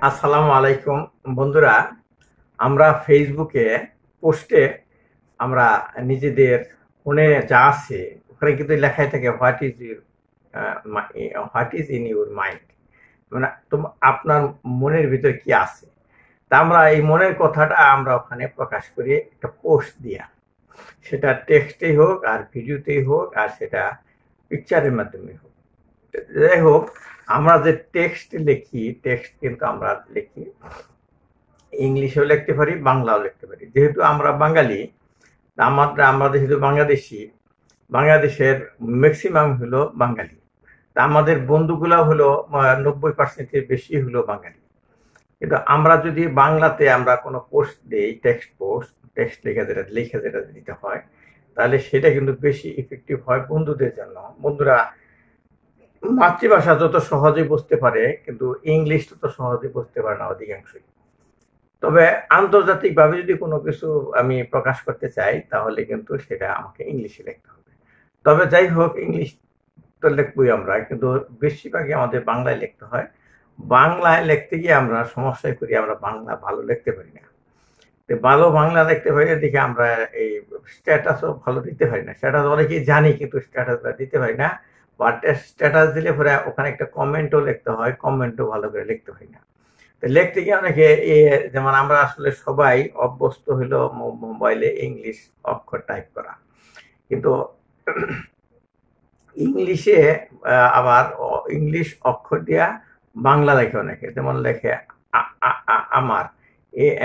আসসালামু আলাইকুম বন্ধুরা। আমরা ফেসবুকে পোস্টে আমরা নিজেদের মনে যা আছে ওখানে কিন্তু লেখাই থাকে what is in your mind, মানে আপনার মনের ভিতরে কি আছে। তা আমরা এই মনের কথাটা আমরা ওখানে প্রকাশ করি একটা পোস্ট দিয়া, সেটা টেক্সটেই হোক আর ভিডিওতেই হোক আর সেটা পিকচারের মাধ্যমে হোক। যাই হোক, আমরা যে টেক্সট লিখি, টেক্সট কিন্তু আমরা লিখি ইংলিশেও লিখতে পারি, বাংলাও লিখতে পারি। যেহেতু আমরা বাঙালি, আমরা যেহেতু বাংলাদেশি, বাংলাদেশের ম্যাক্সিমাম হলো বাঙালি। তা আমাদের বন্ধুগুলা হলো 90% বেশি হলো বাঙালি। কিন্তু আমরা যদি বাংলাতে আমরা কোনো পোস্ট দিই, টেক্সট লিখে যেটা দিতে হয়, তাহলে সেটা কিন্তু বেশি ইফেক্টিভ হয় বন্ধুদের জন্য। বন্ধুরা মাতৃভাষা যত সহজে বুঝতে পারে, কিন্তু ইংলিশ তত সহজে বুঝতে পারে না অধিকাংশই। তবে আন্তর্জাতিকভাবে যদি কোনো কিছু আমি প্রকাশ করতে চাই, তাহলে কিন্তু সেটা আমাকে ইংলিশে লিখতে হবে। তবে যাই হোক, ইংলিশ তো লিখবই আমরা, কিন্তু বেশিরভাগই আমাদের বাংলায় লিখতে হয়। বাংলায় লিখতে গিয়ে আমরা সমস্যায় করি, আমরা বাংলা ভালো লিখতে পারি না। ভালো বাংলা লিখতে পারি দেখে আমরা এই স্ট্যাটাসও ভালো দিতে পারি না। স্ট্যাটাস অনেকেই জানি, কিন্তু স্ট্যাটাসটা দিতে পারি না। বাট স্ট্যাটাস দিলে পরে ওখানে একটা কমেন্টও লিখতে হয়, কমেন্টও ভালো করে লিখতে হয় না। লিখতে গিয়ে অনেকে যেমন আমরা আসলে সবাই অভ্যস্ত হইলো মোবাইলে ইংলিশ অক্ষর টাইপ করা, কিন্তু ইংলিশে আবার ইংলিশ অক্ষর দিয়া বাংলা লেখে অনেকে। যেমন লেখে আমার,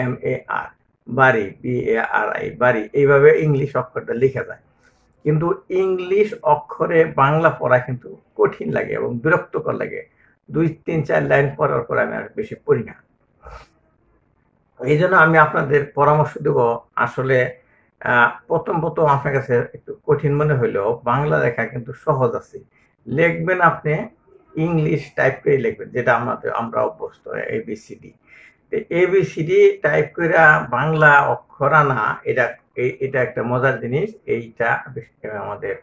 AMAR, বাড়ি, BARI, বাড়ি, এইভাবে ইংলিশ অক্ষরটা লিখা যায়। কিন্তু ইংলিশ অক্ষরে বাংলা পড়া কিন্তু কঠিন লাগে এবং বিরক্তকর লাগে। 2, 3, 4 লাইন পড়ার পর আমি আর বেশি পড়ি না। এই জন্য আমি আপনাদের পরামর্শ দেব, আসলে প্রথম আপনার কাছে একটু কঠিন মনে হইলেও বাংলা লেখা কিন্তু সহজ আছে। লিখবেন আপনি ইংলিশ টাইপ করে লিখবেন, যেটা আমরা অভ্যস্ত ABCD। ABCD টাইপ করে বাংলা অক্ষর আনা, এটা একটা মজার জিনিস। এইটা আমাদের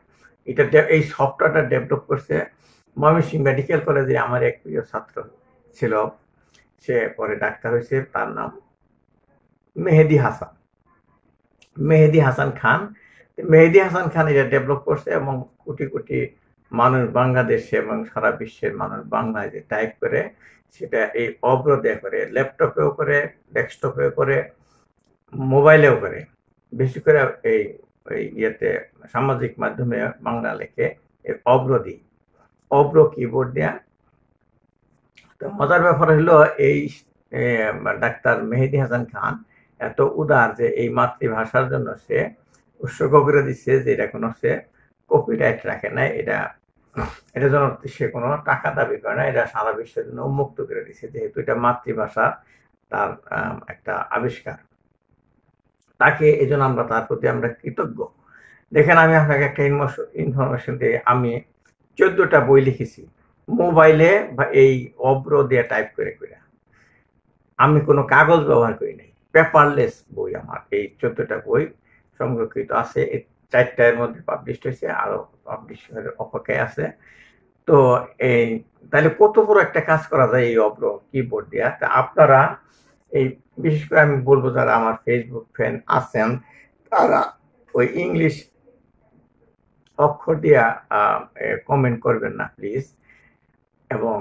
এই সফটওয়্যারটা ডেভেলপ করছে ময়মনসিংহ মেডিকেল কলেজে আমার এক প্রিয় ছাত্র ছিল, সে পরে ডাক্তার হয়েছে, তার নাম মেহেদী হাসান খান। মেহেদী হাসান খান এটা ডেভেলপ করছে এবং কোটি কোটি মানুষ বাংলাদেশে এবং সারা বিশ্বের মানুষ বাংলায় যে টাইপ করে, সেটা এই অগ্রদে করে, ল্যাপটপেও করে, ডেস্কটপেও করে, মোবাইলেও করে। বেশি করে এই ইয়েতে সামাজিক মাধ্যমে বাংলা লেখে এই অব্র কিবোর্ড দেয়া। তো মজার ব্যাপার হলো, এই ডাক্তার মেহেদী হাসান খান এত উদার যে এই মাতৃভাষার জন্য সে উৎসর্গ করে দিচ্ছে, যে এটা কোনো সে কপিরাইট রাখে না, এটা জন্য সে কোনো টাকা দাবি করে না, এটা সারা বিশ্বের জন্য উন্মুক্ত করে দিচ্ছে, যেহেতু এটা মাতৃভাষা, তার একটা আবিষ্কার। তাকে এই জন্য আমরা তার প্রতি আমরা কৃতজ্ঞ। দেখেন, আমি আপনাকে একটা ইনফরমেশন দিই, আমি 14টা বই লিখেছি মোবাইলে এই অব্র দিয়ে টাইপ করে করে। আমি কোনো কাগজ ব্যবহার করি নাই, পেপারলেস বই। আমার এই 14টা বই সংরক্ষিত আছে, এই 4টার মধ্যে পাবলিশ হয়েছে, আরো পাবলিশের অপেক্ষায় আছে। তো এই তাহলে কত বড় একটা কাজ করা যায় এই অব্র কিবোর্ড দিয়ে। তা আপনারা এই বিশেষ করে আমি বলবো, যারা আমার ফেসবুক ফ্রেন্ড আছেন, তারা ওই ইংলিশ অক্ষর দিয়া কমেন্ট করবেন না প্লিজ। এবং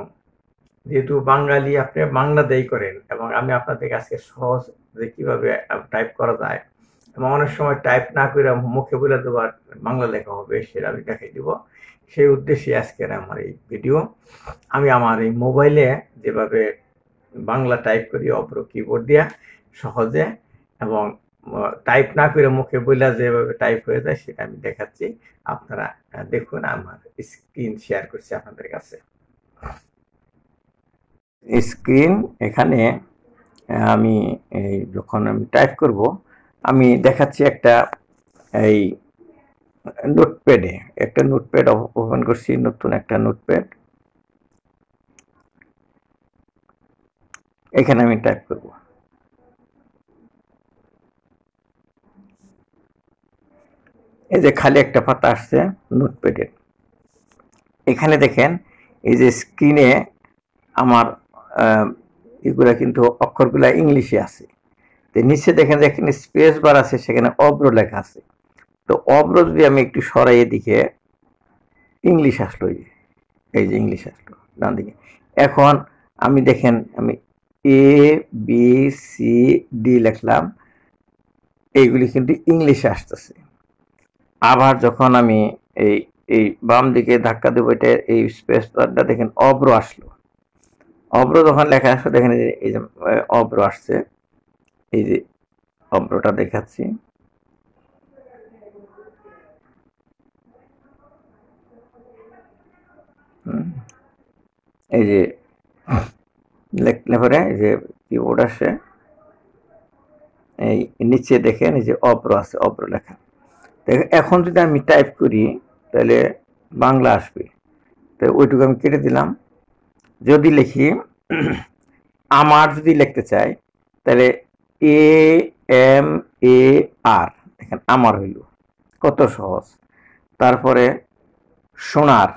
যেহেতু বাঙালি, আপনি বাংলা দেই করেন, এবং আমি আপনাদের কাছে সহজ যে কিভাবে টাইপ করা যায়, এবং অনেক সময় টাইপ না করে মুখে বলে দেওয়ার বাংলা লেখা হবে, সেটা আমি দেখাই দিব। সেই উদ্দেশ্যে আজকের আমার এই ভিডিও। আমি আমার এই মোবাইলে যেভাবে বাংলা টাইপ করি অব্র কিবোর্ড দিয়া সহজে, এবং টাইপ না করে মুখে বলে যেভাবে টাইপ হয়ে যায়, সেটা আমি দেখাচ্ছি। আপনারা দেখুন, আমার স্ক্রিন শেয়ার করছি আপনাদের কাছে। স্ক্রিন এখানে আমি যখন আমি টাইপ করব, আমি দেখাচ্ছি একটা এই নোটপ্যাডে, একটা নোটপ্যাড ওপেন করছি, নতুন একটা নোটপ্যাড। এখানে আমি টাইপ করব। এই যে খালি একটা পাতা আসছে নোটপ্যাডের। এখানে দেখেন, এই যে স্ক্রিনে আমার এগুলা কিন্তু অক্ষরগুলা ইংলিশে আছে। তো নিচে দেখেন যে এখানে স্পেস বার আছে, সেখানে অব্র লেখা আছে। তো অব্র যদি আমি একটু সরাই এদিকে, ইংলিশ আসলো, এই যে ইংলিশ আসলো ডান দিকে। এখন আমি দেখেন আমি এ বি সি ডি লিখলাম, এইগুলি কিন্তু ইংলিশে আসতেছে। আবার যখন আমি এই এই বাম দিকে ধাক্কা দেবো, এটা এই স্পেস বারটা দেখেন অব্র আসলো। অব্র যখন লেখা আসলো দেখেন এই যে অব্র আসছে, এই যে অব্রটা দেখাচ্ছি। এই যে লিখলে পরে এই যে কিবোর্ড আসে, এই নিচে দেখেন এই যে অব্র আছে, অব্র লেখা। এখন যদি আমি টাইপ করি তাহলে বাংলা আসবে। তো ওইটুকু আমি কেটে দিলাম। যদি লিখি আমার, যদি লিখতে চাই তাহলে এ এম এ আর, দেখেন আমার হইল, কত সহজ। তারপরে সোনার,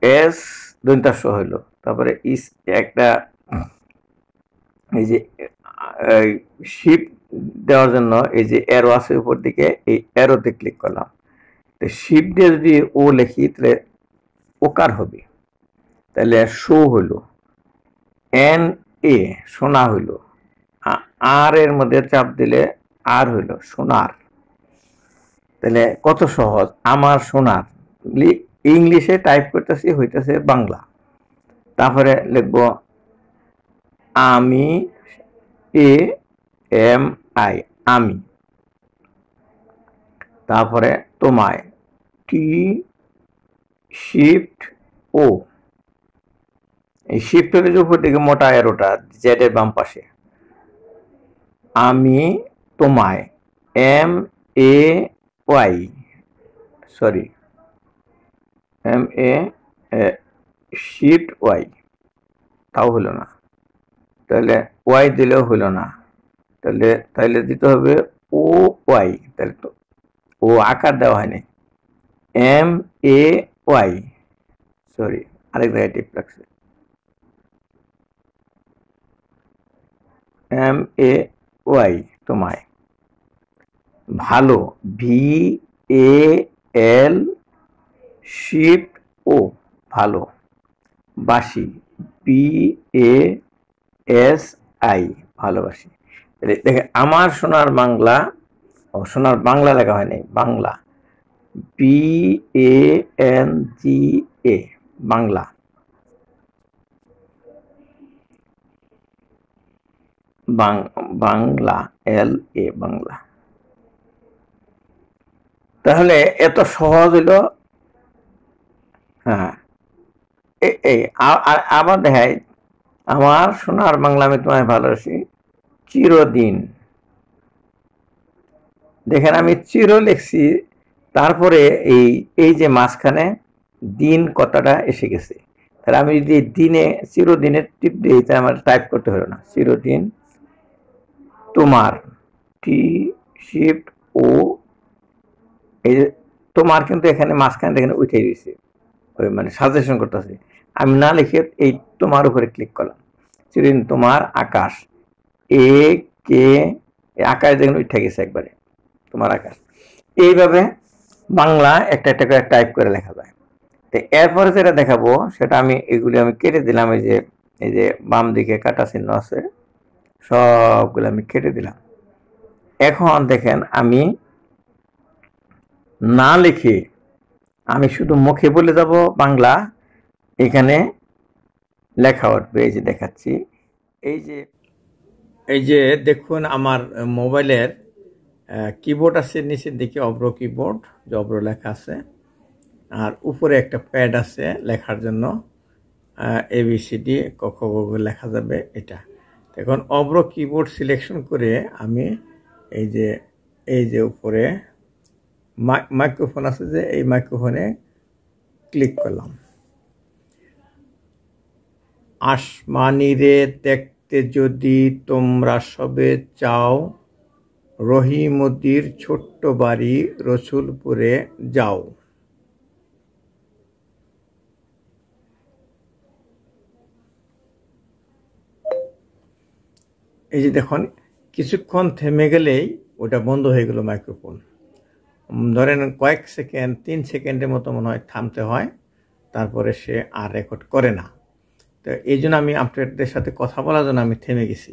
এস দন্তাস্ব হইল। তারপরে ইস একটা এই যে শিপ দেওয়ার জন্য এই যে অ্যারো আছে উপর দিকে, এই অ্যারোতে ক্লিক করলাম। তো শিপ দিয়ে যদি ও লিখি তাহলে ওকার হবে, তাহলে শো হইল। এন এ সোনা হইল, আর এর মধ্যে চাপ দিলে আর হইল সোনার। তাহলে কত সহজ, আমার সোনার। ইংলিশে টাইপ করতেছি, হইতেছে বাংলা। তারপরে লিখব আমি, এ এম আই, আমি। তারপরে তোমায়, টি শিফট ও, এই শিফট হলে যে উপর দিকে মোটা এরোটা জেড এর বাম পাশে। আমি তোমায়, M A Y, sorry M A shift Y, তাও হলো না। তাহলে ওয়াই দিলেও হলো না, তাহলে তাহলে দিতে হবে ও ওয়াই। তাহলে তো ও আকার দেওয়া হয়নি, এম এ ওয়াই, সরি আরেক জায়গায় টিপ লাগছে, এম এ ওয়াই তোমায়। ভালো, ভি এ এল শিফট ও, ভালো। বাসি, বি এ এস আই, ভালোবাসি। দেখে আমার সোনার বাংলা, ও সোনার বাংলা লেখা হয়নি, Bangla, B A N G A, Bangla. Bangla, L A, Bangla. তাহলে এত সহজ হইল। হ্যাঁ, এই আবার দেখাই, আমার সোনার বাংলা আমি তোমায় ভালোবাসি চিরদিন। দেখেন আমি চির লিখছি, তারপরে এই এই যে মাঝখানে দিন কথাটা এসে গেছে। তাহলে আমি যদি দিনে, চিরদিনের টিপ দিই, তাহলে আমার টাইপ করতে হলো না, চিরদিন তোমার, টি শিফট ও, এই যে তোমার কিন্তু এখানে মাঝখানে দেখেন উঠে দিয়েছে, ওই মানে সাজেশন করতেছে। আমি না লিখে এই তোমার উপরে ক্লিক করলাম, চিরদিন তোমার আকাশ, এ কে, আকাশ দেখেন উঠে গেছে একবারে, তোমার আকাশ। এইভাবে বাংলা একটা একটা করে টাইপ করে লেখা যায়। তো এরপরে যেটা দেখাবো সেটা আমি এগুলি আমি কেটে দিলাম, এই যে বাম দিকে কাটা চিহ্ন আছে, সবগুলো আমি কেটে দিলাম। এখন দেখেন আমি না লিখে আমি শুধু মুখে বলে যাব বাংলা, এখানে লেখা উঠবে। এই যে দেখাচ্ছি, এই যে দেখুন আমার মোবাইলের কিবোর্ড আছে, নিচের দিকে অব্র কিবোর্ড, যে অব্র লেখা আছে, আর উপরে একটা প্যাড আছে লেখার জন্য, এবিসিডি ক খ গ ঘ লেখা যাবে এটা। এখন অব্র কিবোর্ড সিলেকশন করে আমি এই যে উপরে মাইক্রোফোন আছে, যে এই মাইক্রোফোনে ক্লিক করলাম। আসমানিরে দেখতে যদি তোমরা সবে চাও, রহিমতির ছোট্ট বাড়ি রসুলপুরে যাও। এই যে দেখুন কিছুক্ষণ থেমে গেলেই ওটা বন্ধ হয়ে গেল মাইক্রোফোন। ধরেন কয়েক সেকেন্ড 3 সেকেন্ডের মতো মনে হয় থামতে হয়, তারপরে সে আর রেকর্ড করে না। তো এই জন্য আমি আপনাদের সাথে কথা বলার জন্য আমি থেমে গেছি।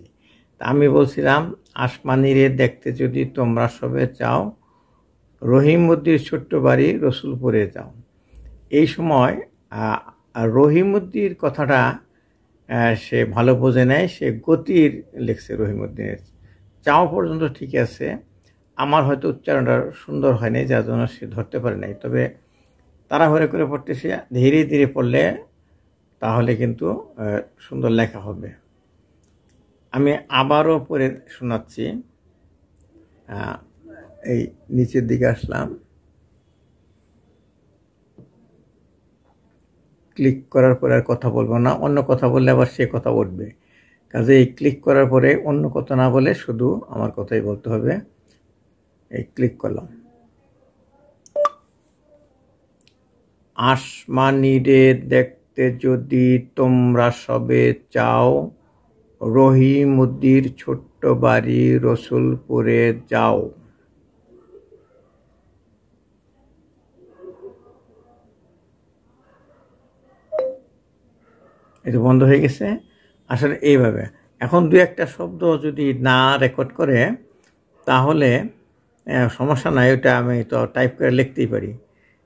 তা আমি বলছিলাম, আসমানিরে দেখতে যদি তোমরা সবে চাও, রহিমউদ্দির ছোট্ট বাড়ি রসুলপুরে যাও। এই সময় রহিমউদ্দির কথাটা সে ভালো বোঝে নাই, সে গতির লিখছে রহিমউদ্দিনের। চাও পর্যন্ত ঠিক আছে, আমার হয়তো উচ্চারণটা সুন্দর হয় নাই, যার জন্য সে ধরতে পারে নাই। তবে তাড়াহুড়ো করে পড়তেছে, ধীরে ধীরে পড়লে তাহলে কিন্তু সুন্দর লেখা হবে। আমি আবারও পড়ে শোনাচ্ছি। এই নিচের দিকে আসলাম, ক্লিক করার পরে আর কথা বলবো না, অন্য কথা বললে আবার সে কথা উঠবে। কাজে এই ক্লিক করার পরে অন্য কথা না বলে শুধু আমার কথাই বলতে হবে। এই ক্লিক করলাম। আসমানিরে দেখতে যদি তোমরা সবে চাও, রহিমউদ্দির ছোট্ট বাড়ি রসুলপুরে যাও। এটা বন্ধ হয়ে গেছে। আসলে এইভাবে এখন দু একটা শব্দ যদি না রেকর্ড করে তাহলে সমস্যা নাই, ওটা আমি তো টাইপ করে লিখতেই পারি,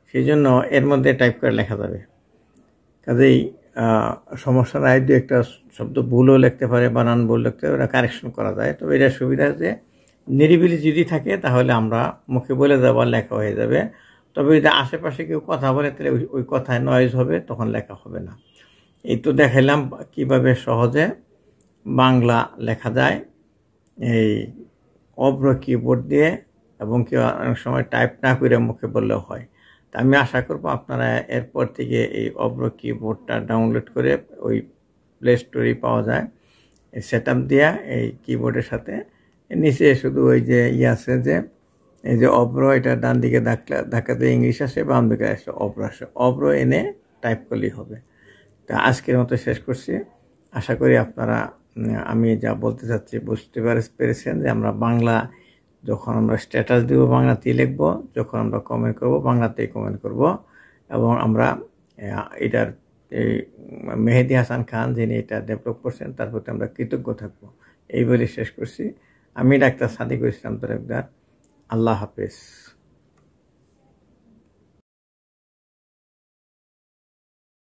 সেই জন্য এর মধ্যে টাইপ করে লেখা যাবে। কাজেই সমস্যা নাই, দু একটা শব্দ ভুলও লিখতে পারে, বানান ভুল লিখতে পারে, কারেকশন করা যায়। তবে এটার সুবিধা যে নিরিবিলি যদি থাকে তাহলে আমরা মুখে বলে যাবো, লেখা হয়ে যাবে। তবে যদি আশেপাশে কেউ কথা বলে তাহলে ওই কথায় নয়েজ হবে, তখন লেখা হবে না। এই তো দেখাইলাম কিভাবে সহজে বাংলা লেখা যায় এই অভ্র কিবোর্ড দিয়ে, এবং কেউ অনেক সময় টাইপ না করে মুখে বললেও হয়। তা আমি আশা করব আপনারা এরপর থেকে এই অভ্র কিবোর্ডটা ডাউনলোড করে, ওই প্লে স্টোরেই পাওয়া যায়, এই সেট আপ দেওয়া এই কিবোর্ডের সাথে নিচে শুধু ওই যে আছে যে এই যে অভ্র, এটা ডান দিকে ধাক্কাতে ইংলিশ আসে, বাম দিকে আসে অভ্র আসে, অভ্র এনে টাইপ করলেই হবে। তা আজকের মতো শেষ করছি। আশা করি আপনারা আমি যা বলতে চাচ্ছি বুঝতে পেরেছেন, যে আমরা বাংলা যখন আমরা স্ট্যাটাস দেব বাংলাতেই লিখব, যখন আমরা কমেন্ট করব বাংলাতেই কমেন্ট করব, এবং আমরা এটার মেহেদী হাসান খান যিনি এটা ডেভেলপ করছেন তার প্রতি আমরা কৃতজ্ঞ থাকবো। এই বলে শেষ করছি। আমি ডাক্তার সাদিকুল ইসলাম তালুকদার। আল্লাহ হাফেজ।